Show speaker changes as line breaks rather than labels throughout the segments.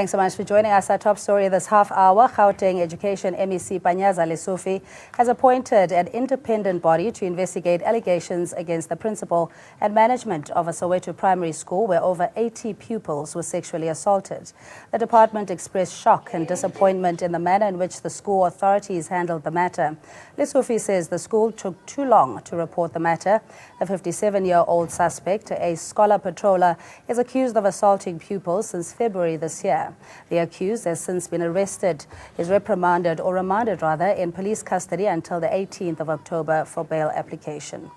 Thanks so much for joining us. Our top story this half hour, Gauteng Education MEC Panyaza Lesufi has appointed an independent body to investigate allegations against the principal and management of a Soweto primary school where over 80 pupils were sexually assaulted. The department expressed shock and disappointment in the manner in which the school authorities handled the matter. Lesufi says the school took too long to report the matter. A 57-year-old suspect, a scholar patroller, is accused of assaulting pupils since February this year. The accused has since been arrested, is remanded in police custody until the 18th of October for bail application.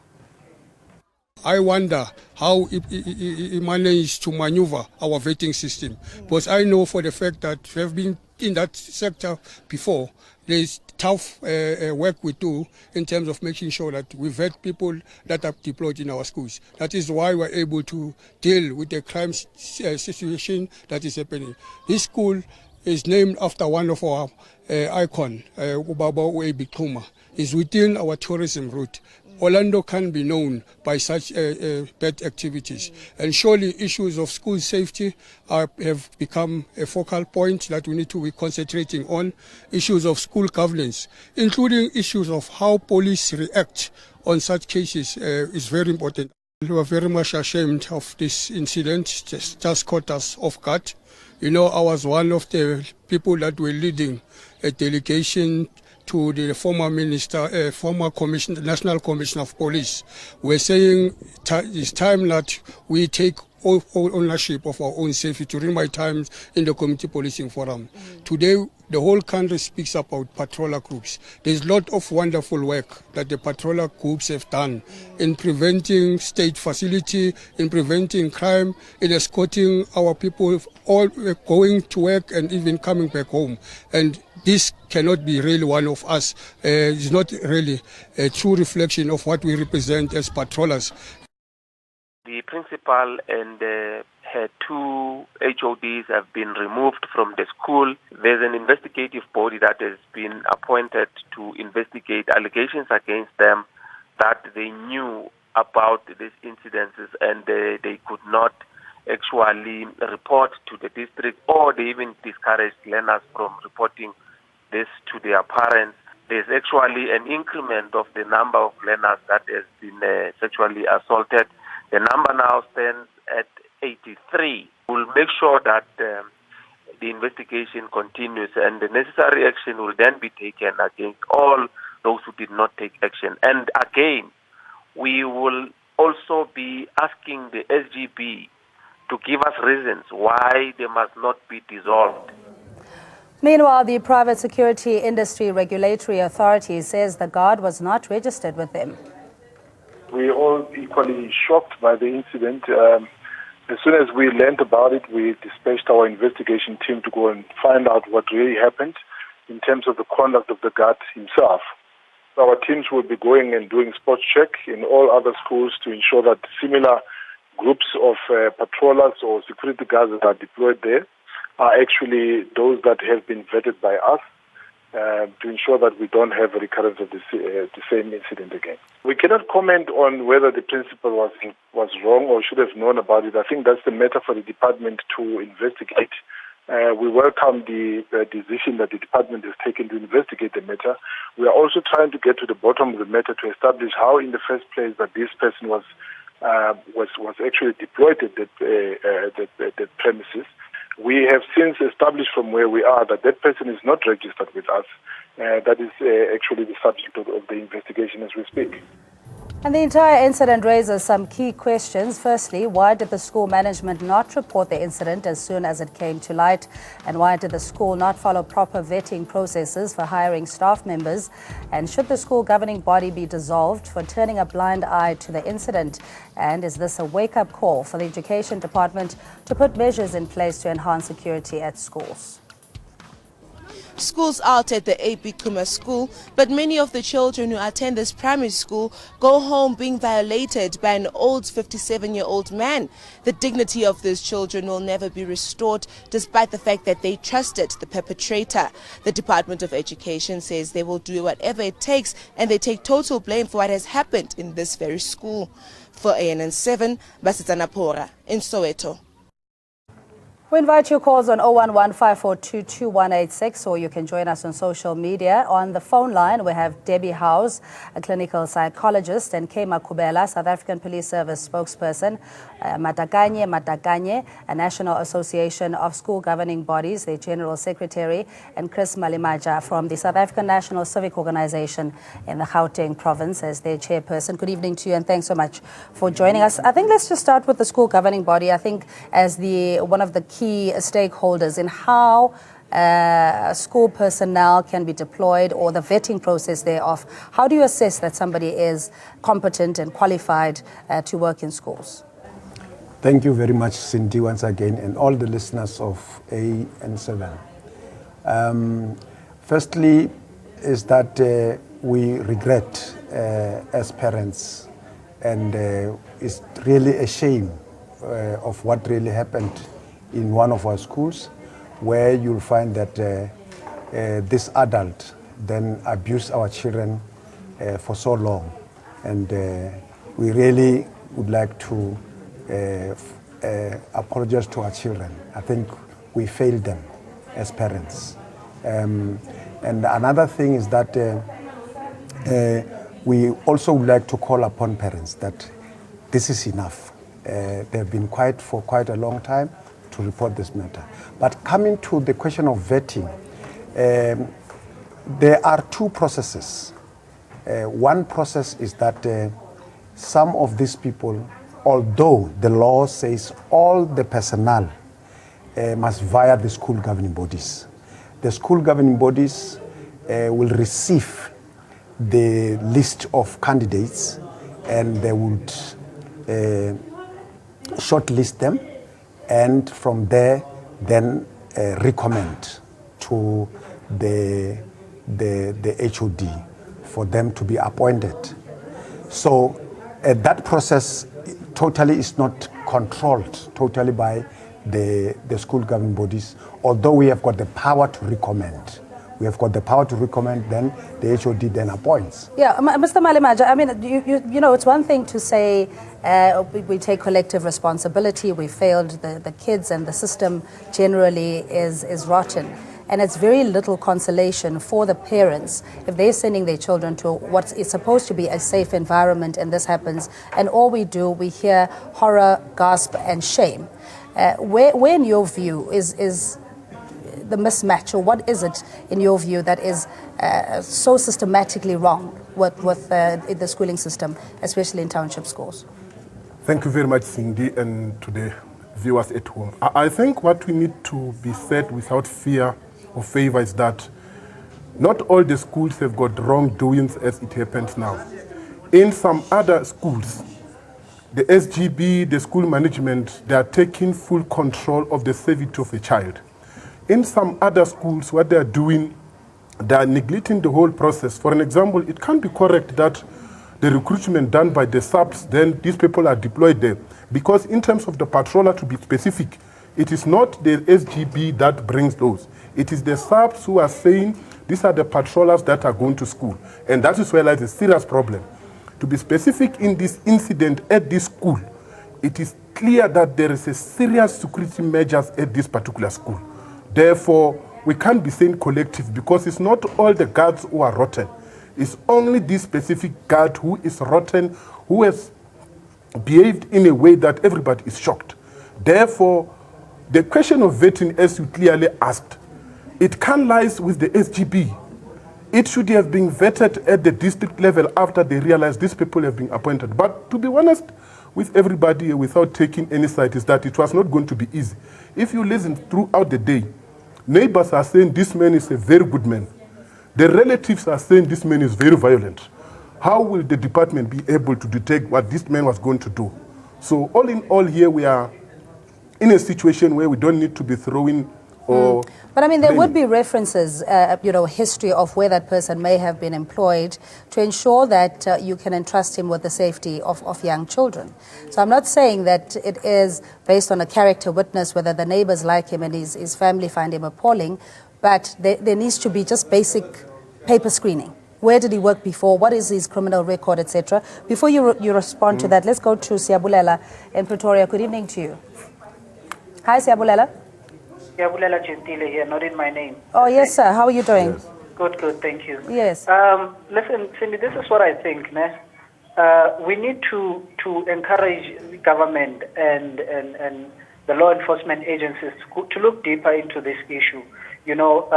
I wonder how he managed to maneuver our vetting system, because I know for the fact that we have been in that sector before. There is tough work we do in terms of making sure that we vet people that are deployed in our schools. That is why we're able to deal with the crime situation that is happening. This school is named after one of our icons, AB Xuma. It's within our tourism route. Orlando can be known by such bad activities. And surely issues of school safety have become a focal point that we need to be concentrating on. Issues of school governance, including issues of how police react on such cases is very important. We are very much ashamed of this incident. Just caught us off guard. You know, I was one of the people that were leading a delegation to the former minister, former National Commissioner of Police. We're saying it's time that we take ownership of our own safety. During my time in the Community Policing Forum, today the whole country speaks about patroller groups. There's a lot of wonderful work that the patroller groups have done in preventing state facility, in preventing crime, in escorting our people all going to work and even coming back home. And this cannot be really one of us. It's not really a true reflection of what we represent as patrollers.
The principal and her two HODs have been removed from the school. There's an investigative body that has been appointed to investigate allegations against them that they knew about these incidences and they could not actually report to the district, or they even discouraged learners from reporting this to their parents. There's actually an increment of the number of learners that has been sexually assaulted. The number now stands at 83. We'll make sure that the investigation continues and the necessary action will then be taken against all those who did not take action. And again, we will also be asking the SGB to give us reasons why they must not be dissolved.
Meanwhile, the Private Security Industry Regulatory Authority says the guard was not registered with them.
We're all equally shocked by the incident. As soon as we learned about it, we dispatched our investigation team to go and find out what really happened in terms of the conduct of the guard himself. Our teams will be going and doing spot check in all other schools to ensure that similar groups of patrollers or security guards that are deployed there are actually those that have been vetted by us to ensure that we don't have a recurrence of the same incident again. We cannot comment on whether the principal was wrong or should have known about it. I think that's the matter for the department to investigate. We welcome the decision that the department has taken to investigate the matter. We are also trying to get to the bottom of the matter to establish how, in the first place, that this person was actually deployed at that premises. We have since established from where we are that that person is not registered with us. That is actually the subject of the investigation as we speak.
And the entire incident raises some key questions. Firstly, why did the school management not report the incident as soon as it came to light? And why did the school not follow proper vetting processes for hiring staff members? And should the school governing body be dissolved for turning a blind eye to the incident? And is this a wake-up call for the Education Department to put measures in place to enhance security at schools?
Schools out at the AB Xuma School, but many of the children who attend this primary school go home being violated by an old 57-year-old man. The dignity of these children will never be restored, despite the fact that they trusted the perpetrator. The Department of Education says they will do whatever it takes, and they take total blame for what has happened in this very school. For ANN7, Basitsana Pora in Soweto.
We invite your calls on 011-542-2186, or you can join us on social media. On the phone line, we have Debbie House, a clinical psychologist, and Kema Kubela, South African Police Service spokesperson, Matakanye, a National Association of School Governing Bodies, their General Secretary, and Chris Malimaja from the South African National Civic Organization in the Gauteng province as their chairperson. Good evening to you, and thanks so much for joining us. I think let's just start with the school governing body. I think as one of the key stakeholders in how school personnel can be deployed, or the vetting process thereof. How do you assess that somebody is competent and qualified to work in schools?
Thank you very much, Cindy, once again, and all the listeners of AN7. Firstly, is that we regret as parents, and it's really a shame of what really happened in one of our schools, where you'll find that this adult then abused our children for so long. And we really would like to apologize to our children. I think we failed them as parents. And another thing is that we also would like to call upon parents that this is enough. They've been quiet for quite a long time to report this matter. But coming to the question of vetting, there are two processes. One process is that some of these people, although the law says all the personnel must via the school governing bodies, the school governing bodies will receive the list of candidates, and they would shortlist them, and from there then recommend to the HOD for them to be appointed. So that process totally is not controlled totally by the school governing bodies, although we have got the power to recommend. We have got the power to recommend, then the HOD then appoints.
Yeah, Mr. Malimaja, I mean, you know, it's one thing to say we take collective responsibility, we failed the kids, and the system generally is rotten. And it's very little consolation for the parents if they're sending their children to what is supposed to be a safe environment, and this happens, and all we hear horror, gasp, and shame. Where in your view is the mismatch, or what is it in your view that is so systematically wrong with the schooling system, especially in township schools?
Thank you very much, Cindy, and to the viewers at home. I think what we need to be said without fear or favor is that not all the schools have got wrongdoings as it happens now. In some other schools, the SGB, the school management, they are taking full control of the safety of a child. In some other schools, what they are doing, they are neglecting the whole process. For an example, it can't be correct that the recruitment done by the subs, then these people are deployed there. Because in terms of the patroller, to be specific, it is not the SGB that brings those. It is the subs who are saying, these are the patrollers that are going to school. And that is where lies a serious problem. To be specific in this incident at this school, it is clear that there is a serious security measures at this particular school. Therefore, we can't be saying collective, because it's not all the guards who are rotten. It's only this specific guard who is rotten, who has behaved in a way that everybody is shocked. Therefore, the question of vetting, as you clearly asked, it can lie with the SGB. It should have been vetted at the district level after they realized these people have been appointed. But to be honest with everybody, without taking any side, is that it was not going to be easy. If you listen throughout the day, neighbors are saying this man is a very good man. The relatives are saying this man is very violent. How will the department be able to detect what this man was going to do? So all in all here, we are in a situation where we don't need to be throwing or...
But I mean, there would be references, history of where that person may have been employed to ensure that you can entrust him with the safety of young children. So I'm not saying that it is based on a character witness, whether the neighbors like him and his family find him appalling, but there needs to be just basic paper screening. Where did he work before? What is his criminal record, etc.? Before you respond to that, let's go to Siabulela in Pretoria. Good evening to you. Hi, Siabulela.
Yabulela Gentile here, not in my name.
Oh, yes, sir. How are you doing?
Yes.
Good, thank you.
Yes.
Listen, Cindy, this is what I think. We need to encourage the government and the law enforcement agencies to look deeper into this issue. You know,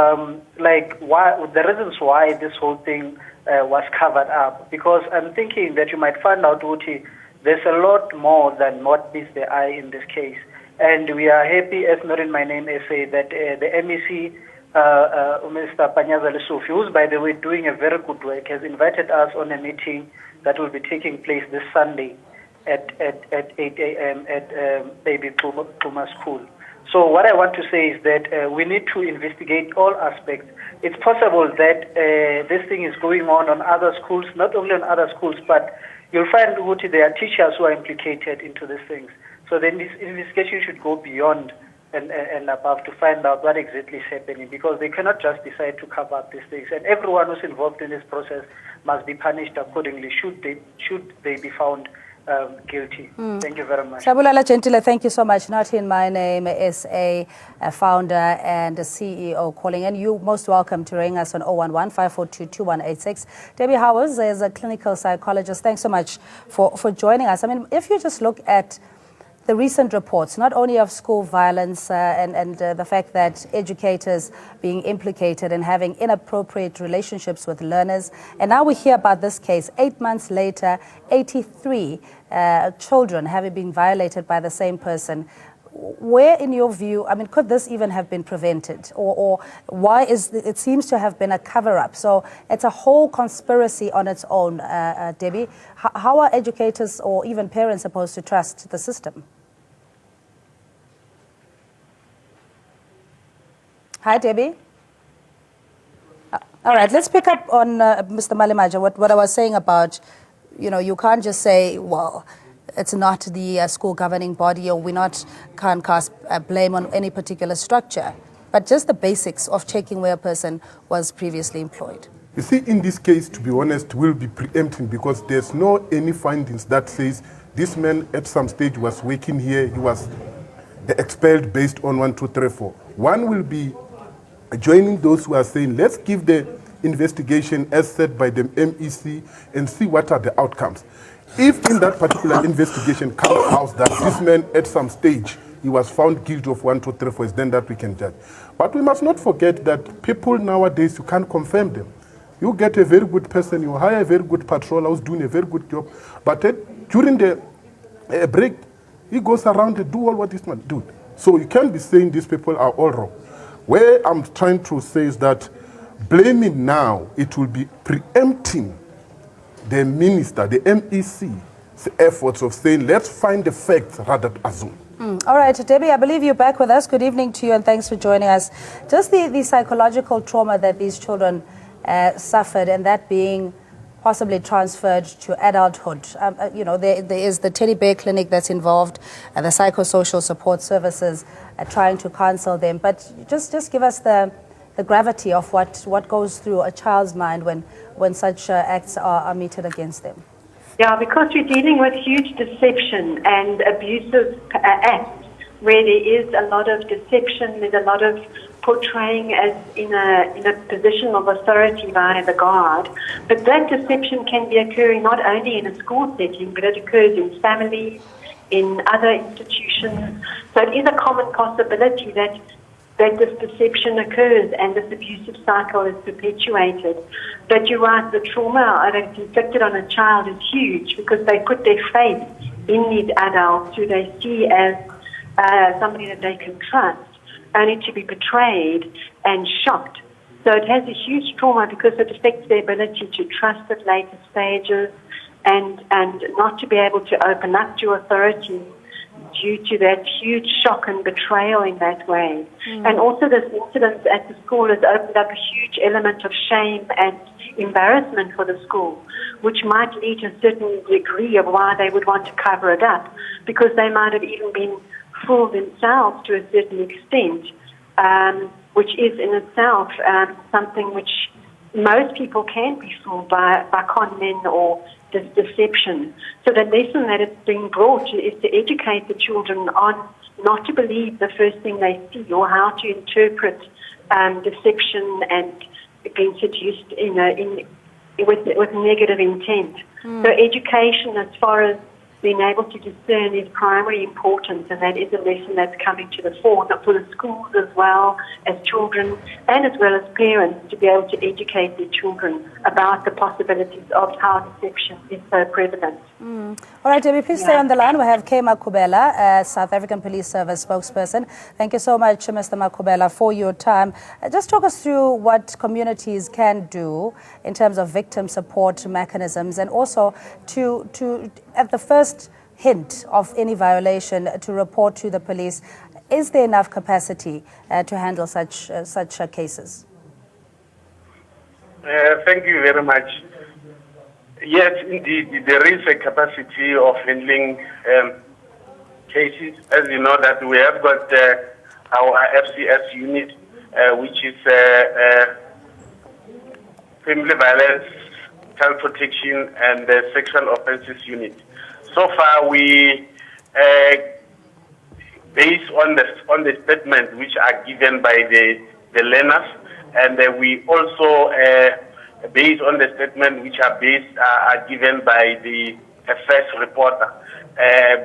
the reasons why this whole thing was covered up. Because I'm thinking that you might find out, Uti, there's a lot more than what meets the eye in this case. And we are happy, as not in my name, SA, that the MEC, Mr. Panyaza Lesufi, who's, by the way, doing a very good work, has invited us on a meeting that will be taking place this Sunday at 8 a.m. at AB Xuma School. So what I want to say is that we need to investigate all aspects. It's possible that this thing is going on other schools, not only on other schools, but you'll find that there are teachers who are implicated into these things. So then this investigation should go beyond and above to find out what exactly is happening, because they cannot just decide to cover up these things. And everyone who's involved in this process must be punished accordingly, should they be found guilty. Thank you very much.
Sabulala Gentile, thank you so much. Not in my name is a founder and a CEO calling in. You're most welcome to ring us on 011-542-2186. Debbie Howes is a clinical psychologist. Thanks so much for joining us. I mean, if you just look at the recent reports, not only of school violence and the fact that educators being implicated in having inappropriate relationships with learners. And now we hear about this case, 8 months later, 83 children having been violated by the same person. Where, in your view, I mean, could this even have been prevented? Or why is it seems to have been a cover-up? So it's a whole conspiracy on its own, Debbie. How are educators or even parents supposed to trust the system? Hi, Debbie. All right, let's pick up on Mr. Malimaja, what I was saying about, you know, you can't just say, well, it's not the school governing body, or can't cast blame on any particular structure, but just the basics of checking where a person was previously employed.
You see, in this case, to be honest, we'll be preempting, because there's no any findings that says this man at some stage was working here, he was expelled based on 1, 2, 3, 4. One will be joining those who are saying, let's give the investigation as said by the MEC and see what are the outcomes. If in that particular investigation comes out that this man at some stage he was found guilty of 1, 2, 3, 4, then that we can judge. But we must not forget that people nowadays, you can't confirm them. You get a very good person, you hire a very good patroller who's doing a very good job, but during the break, he goes around and do all what this man do. So you can't be saying these people are all wrong. Where I'm trying to say is that blaming now, it will be preempting the minister, the MEC's efforts of saying, let's find the facts rather than assume.
All right, Debbie, I believe you're back with us. Good evening to you and thanks for joining us. Just the psychological trauma that these children suffered, and that being possibly transferred to adulthood. You know, there is the teddy bear clinic that's involved, the psychosocial support services trying to counsel them. But just give us the gravity of what goes through a child's mind when such acts are meted against them.
Yeah, because we're dealing with huge deception and abusive acts where there is a lot of deception, there's a lot of portraying as in a position of authority by the guard. But that deception can be occurring not only in a school setting, but it occurs in families, in other institutions. So it is a common possibility that this deception occurs and this abusive cycle is perpetuated. But you're right, the trauma that's inflicted on a child is huge, because they put their faith in these adults who they see as somebody that they can trust, only to be betrayed and shocked. So it has a huge trauma because it affects their ability to trust at later stages and not to be able to open up to authority due to that huge shock and betrayal in that way. And also this incident at the school has opened up a huge element of shame and embarrassment for the school, which might lead to a certain degree of why they would want to cover it up, because they might have even been fooled themselves to a certain extent, which is in itself something which most people can be fooled by con men or this deception. So the lesson that is being brought is to educate the children on not to believe the first thing they see, or how to interpret deception and being seduced, with negative intent. So education, as far as being able to discern, is primary importance, and that is a lesson that's coming to the fore, not for the schools as well as children, and as well as parents, to be able to educate their children about the possibilities of how deception is so prevalent.
All right, Debbie, please stay on the line. We have K. Makubela, South African Police Service spokesperson. Thank you so much, Mr. Makubela, for your time. Just talk us through what communities can do in terms of victim support mechanisms, and also to at the first hint of any violation, to report to the police. Is there enough capacity to handle such cases?
Thank you very much. Yes, indeed, there is a capacity of handling cases. As you know, that we have got our FCS unit, which is family violence, child protection, and sexual offences unit. So far, we, based on the statements which are given by the learners, and we also, based on the statement which are given by the first reporter,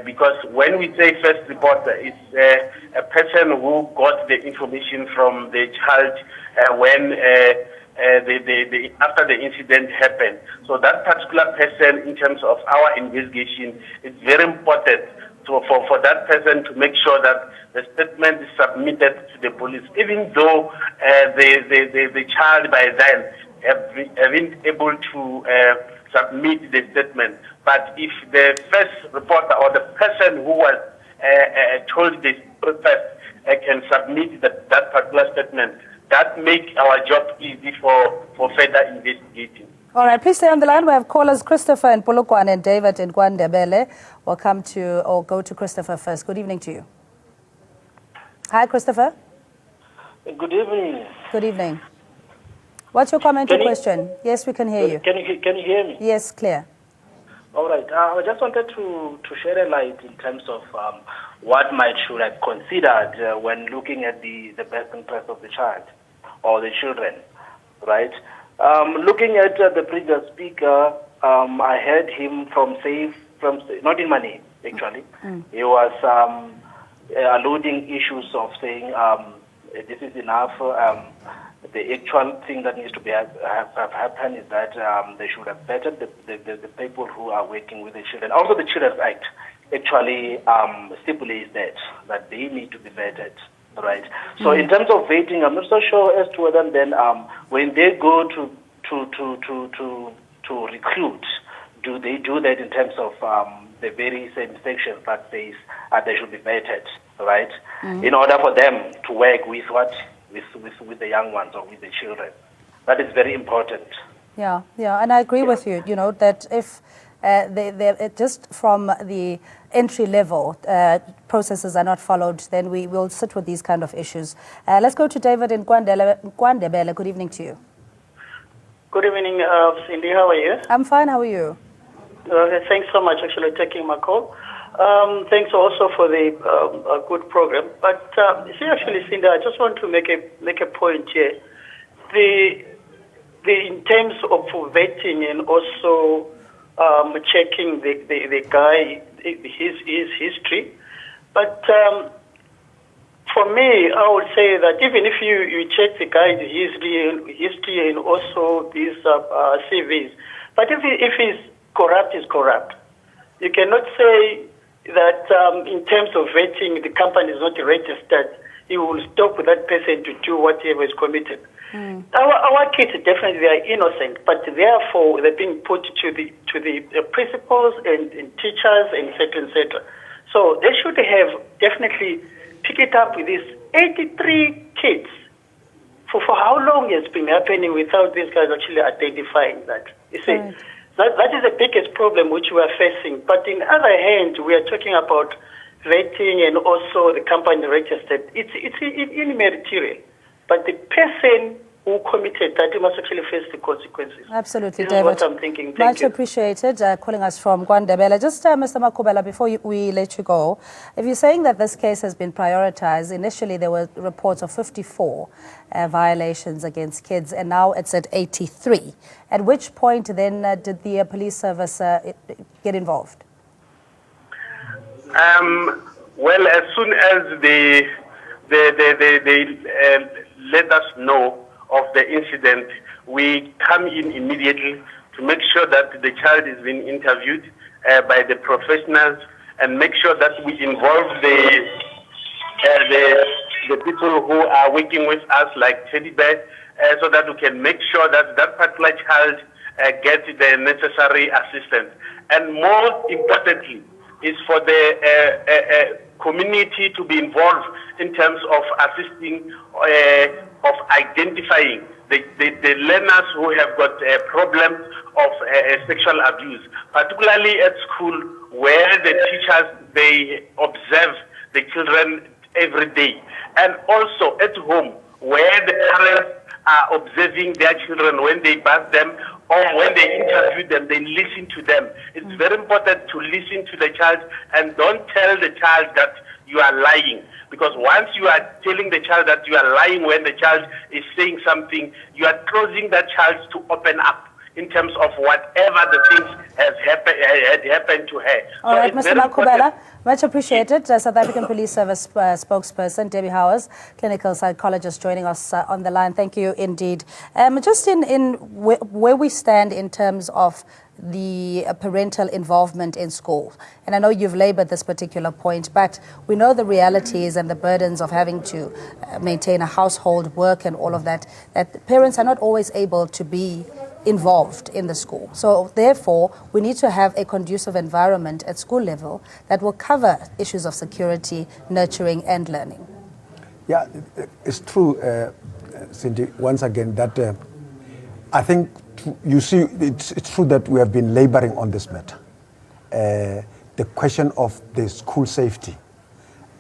because when we say first reporter, it's a person who got the information from the child when after the incident happened. So that particular person, in terms of our investigation, it's very important for that person to make sure that the statement is submitted to the police, even though the child by then have been able to submit the statement. But if the first reporter or the person who was told this first can submit that particular statement, that makes our job easy for further investigating.
All right, please stay on the line. We have callers Christopher in Polokwane and David in Kwandebele. We'll go to Christopher first. Good evening to you. Hi, Christopher.
Good evening.
Good evening. What's your comment or question? Yes, we can hear you.
Can you hear me?
Yes, clear.
All right. I just wanted to shed a light in terms of what should have considered when looking at the best interest of the child or the children, right? Looking at the previous speaker, I heard him not in my name, actually. He was alluding issues of saying this is enough. The actual thing that needs to have happened is that they should have vetted the people who are working with the children. Also, the Children's Act actually stipulates that they need to be vetted, right? So, in terms of vetting, I'm not so sure as to whether then when they go to recruit, do they do that in terms of the very same section that says they should be vetted, right? In order for them to work with with the young ones or with the children. That is very important.
Yeah, and I agree with you, that if they just from the entry level processes are not followed, then we will sit with these kind of issues. Let's go to David in Kwandebele. Good evening to you.
Good evening, Cindy. How are you?
I'm fine. How are you?
Thanks so much, actually, taking my call. Thanks also for the good program. But see, actually, Cindy, I just want to make a point here. In terms of vetting and also checking the guy, his history. But for me, I would say that even if you check the guy's history and also these CVs, but if he's corrupt, he's corrupt. You cannot say that in terms of vetting, the company is not registered. He will stop that person to do whatever is committed. Our kids definitely they are innocent, but therefore they're being put to the principals and teachers and etc. So they should have definitely picked it up with these 83 kids. For how long has been happening without these guys actually identifying that? You see, that is the biggest problem which we are facing. But in other hand, we are talking about vetting and also the company registered. It's immaterial. But the person who committed that, he must actually face the consequences.
Absolutely,
this
David.
is what I'm thinking. Thank
Much
you.
appreciated. Calling us from Kwandebele. Just, Mr. Makubela, before we let you go, if you're saying that this case has been prioritized, initially there were reports of 54 violations against kids, and now it's at 83. At which point then did the police service get involved?
Well, as soon as they let us know of the incident, we come in immediately to make sure that the child is being interviewed by the professionals and make sure that we involve the people who are working with us, like Teddy Bear, so that we can make sure that that particular child gets the necessary assistance. And more importantly, is for the community to be involved in terms of assisting, of identifying the learners who have got problems of sexual abuse, particularly at school where the teachers, they observe the children every day, and also at home where the parents are observing their children when they bath them or when they interview them, they listen to them. It's very important to listen to the child and don't tell the child that you are lying. Because once you are telling the child that you are lying when the child is saying something, you are causing that child to open up in terms of whatever the things had happened to her.
All right, Mr. Makubela, much apprecited. South African Police Service spokesperson Debbie Howers, clinical psychologist, joining us on the line. Thank you indeed. Just in where we stand in terms of the parental involvement in school. And I know you've labored this particular point, but we know the realities and the burdens of having to maintain a household, work and all of that, that parents are not always able to be involved in the school. So therefore, we need to have a conducive environment at school level that will cover issues of security, nurturing and learning.
Yeah, it's true, Cindy, once again, that I think you see, it's true that we have been laboring on this matter. The question of the school safety.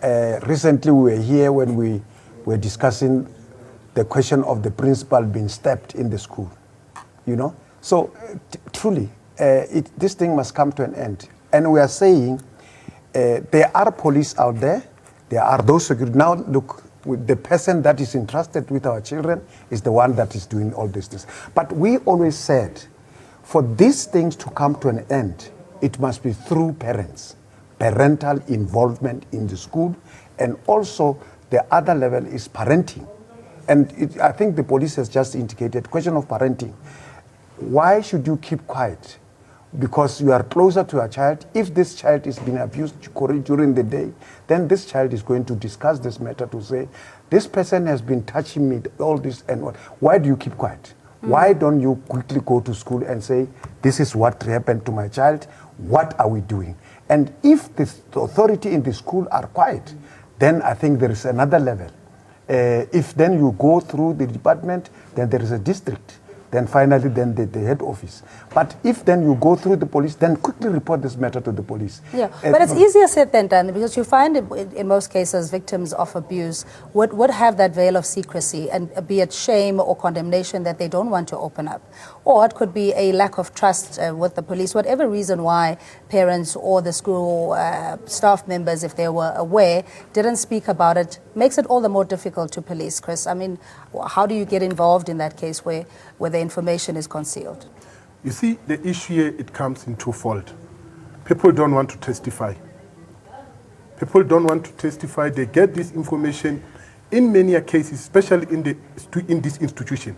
Recently we were here when we were discussing the question of the principal being stabbed in the school. You know, so truly, this thing must come to an end. And we are saying there are police out there, there are those security. Now look, the person that is entrusted with our children is the one that is doing all these things. But we always said, for these things to come to an end, it must be through parents, parental involvement in the school, and also the other level is parenting. And I think the police has just indicated, question of parenting. Why should you keep quiet? Because you are closer to a child. If this child is being abused during the day, then this child is going to discuss this matter to say, this person has been touching me, all this and what. Why do you keep quiet? Why don't you quickly go to school and say, this is what happened to my child, what are we doing? And if the authority in the school are quiet, then I think there is another level. If then you go through the department, then there is a district. Then finally, then the head office. But if then you go through the police, then quickly report this matter to the police.
Yeah, but it's easier said than done, because you find in most cases victims of abuse would have that veil of secrecy, and be it shame or condemnation that they don't want to open up. Or it could be a lack of trust with the police, whatever reason why parents or the school staff members, if they were aware, didn't speak about it, makes it all the more difficult to police, Chris. I mean, how do you get involved in that case where the information is concealed?
You see, the issue here, it comes in twofold. People don't want to testify. People don't want to testify. They get this information in many cases, especially in this institution.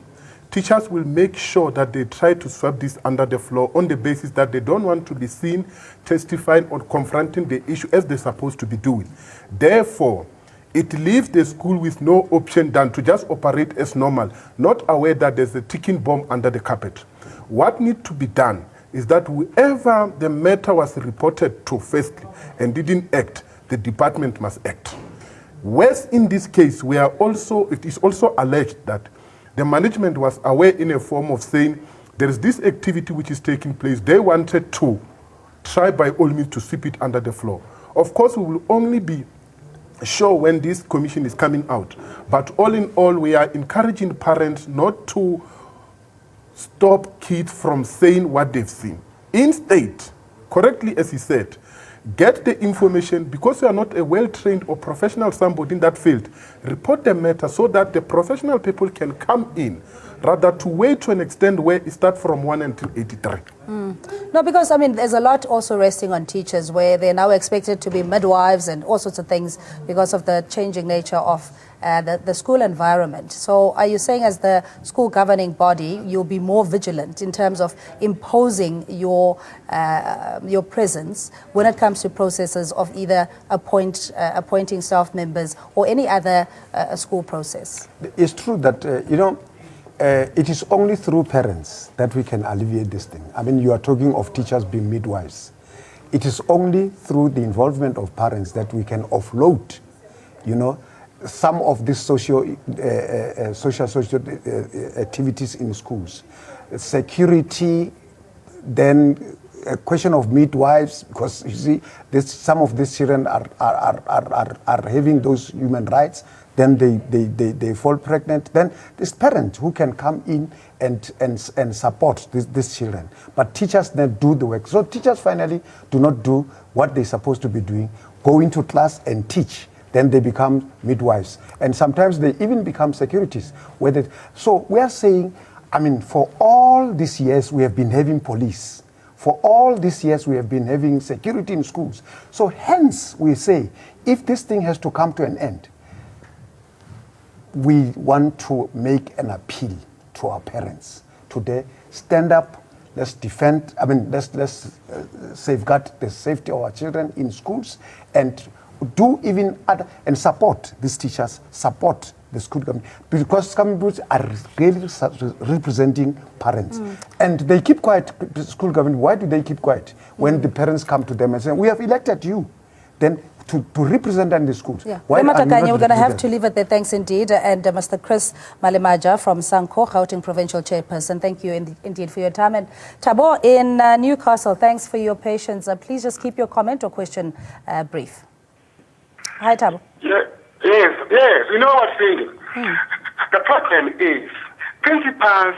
Teachers will make sure that they try to sweep this under the floor on the basis that they don't want to be seen testifying or confronting the issue as they're supposed to be doing. Therefore, it leaves the school with no option than to just operate as normal, not aware that there's a ticking bomb under the carpet. What needs to be done is that whoever the matter was reported to firstly and didn't act, the department must act. Whereas in this case, it is also alleged that the management was aware in a form of saying there is this activity which is taking place. They wanted to try by all means to sweep it under the floor. Of course, we will only be sure when this commission is coming out. But all in all, we are encouraging parents not to stop kids from saying what they've seen. Instead, correctly as he said, get the information. Because you are not a well-trained or professional somebody in that field, report the matter so that the professional people can come in, rather to wait to an extent where it starts from 1 until 83.
No, because, I mean, there's a lot also resting on teachers where they're now expected to be midwives and all sorts of things because of the changing nature of the school environment. So are you saying as the school governing body, you'll be more vigilant in terms of imposing your presence when it comes to processes of either appointing staff members or any other school process?
It's true that, it is only through parents that we can alleviate this thing. I mean, you are talking of teachers being midwives. It is only through the involvement of parents that we can offload, some of these social activities in schools. Security, then a question of midwives, because you see, some of these children are having those human rights. Then they fall pregnant. Then this parent who can come in and support these children. But teachers then do the work. So teachers finally do not do what they're supposed to be doing, go into class and teach. Then they become midwives. And sometimes they even become securities. So we are saying, I mean, for all these years we have been having police. For all these years we have been having security in schools. So hence we say, if this thing has to come to an end, we want to make an appeal to our parents today. Stand up, let's defend, let's safeguard the safety of our children in schools and do even other, and support these teachers, support the school government, because school governments are really representing parents. And they keep quiet, the school government. Why do they keep quiet? When the parents come to them and say, we have elected you, then to represent in the schools.
Yeah. We're going to have to leave it there. Thanks indeed. And Mr. Chris Malemaja from Sanko, Gauteng Provincial Chairperson, thank you indeed for your time. And Thabo in Newcastle, thanks for your patience. Please just keep your comment or question brief. Hi, Thabo.
Yes. You know what I'm saying? The problem is principals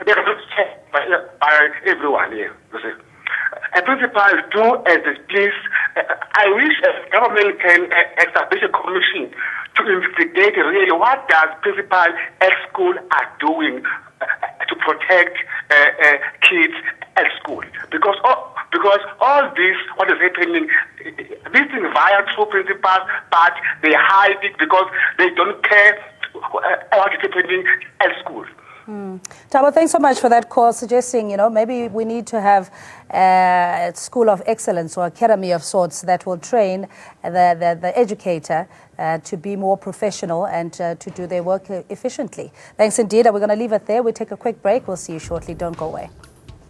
they're not checked by everyone here. You see. A principal do as they please. I wish a government can establish a commission to investigate really what does principal at school are doing to protect kids at school. Because all this, what is happening, this thing via through principals, but they hide it because they don't care what is happening at school.
Thabo, thanks so much for that call, suggesting, maybe we need to have a school of excellence or academy of sorts that will train the educator to be more professional and to do their work efficiently. Thanks indeed. We're going to leave it there. We'll take a quick break. We'll see you shortly. Don't go away.